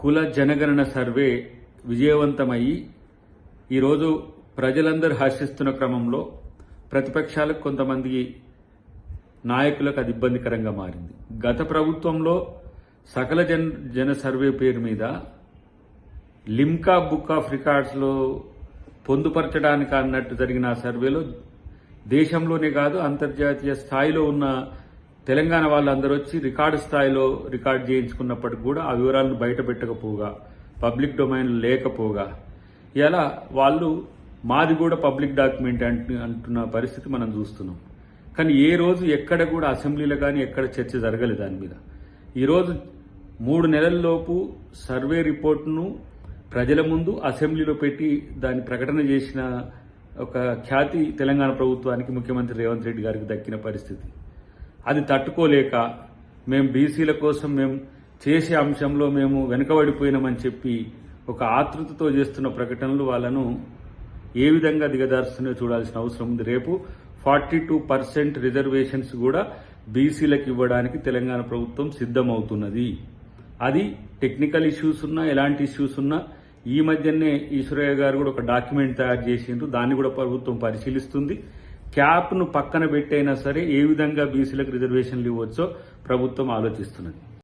కుల జనగణన సర్వే విజయవంతమయ్యి ఈరోజు ప్రజలందరూ హర్షిస్తున్న క్రమంలో ప్రతిపక్షాలకు కొంతమంది నాయకులకు అది ఇబ్బందికరంగా మారింది. గత ప్రభుత్వంలో సకల జన సర్వే పేరు మీద లిమ్కా బుక్ ఆఫ్ రికార్డ్స్లో పొందుపరచడానికి అన్నట్టు జరిగిన ఆ సర్వేలో దేశంలోనే కాదు అంతర్జాతీయ స్థాయిలో ఉన్న తెలంగాణ వాళ్ళందరూ వచ్చి రికార్డు స్థాయిలో రికార్డు చేయించుకున్నప్పటికి కూడా ఆ వివరాలను బయట పెట్టకపోగా, పబ్లిక్ డొమైన్ లేకపోగా ఇలా వాళ్ళు మాది కూడా పబ్లిక్ డాక్యుమెంట్ అంటున్న పరిస్థితి మనం చూస్తున్నాం. కానీ ఏ రోజు ఎక్కడ కూడా అసెంబ్లీలో కానీ ఎక్కడ చర్చ జరగలేదు దాని మీద. ఈరోజు 3 నెలల్లోపు సర్వే రిపోర్టును ప్రజల ముందు అసెంబ్లీలో పెట్టి దాన్ని ప్రకటన చేసిన ఒక ఖ్యాతి తెలంగాణ ప్రభుత్వానికి, ముఖ్యమంత్రి రేవంత్ రెడ్డి గారికి దక్కిన పరిస్థితి. అది తట్టుకోలేక మేము బీసీల కోసం మేము చేసే అంశంలో మేము వెనుకబడిపోయినామని చెప్పి ఒక ఆతృతతో చేస్తున్న ప్రకటనలు వాళ్ళను ఏ విధంగా దిగదారుస్తున్నాయో చూడాల్సిన అవసరం ఉంది. రేపు 42% రిజర్వేషన్స్ కూడా బీసీలకు ఇవ్వడానికి తెలంగాణ ప్రభుత్వం సిద్ధమవుతున్నది. అది టెక్నికల్ ఇష్యూస్ ఉన్నా, ఎలాంటి ఇష్యూస్ ఉన్నా ఈ మధ్యనే ఈశ్వరయ్య గారు కూడా ఒక డాక్యుమెంట్ తయారు చేసిండ్రు. దాన్ని కూడా ప్రభుత్వం పరిశీలిస్తుంది. క్యాప్ను పక్కన పెట్టైనా సరే ఏ విధంగా బీసీలకు రిజర్వేషన్లు ఇవ్వచ్చో ప్రభుత్వం ఆలోచిస్తున్నది.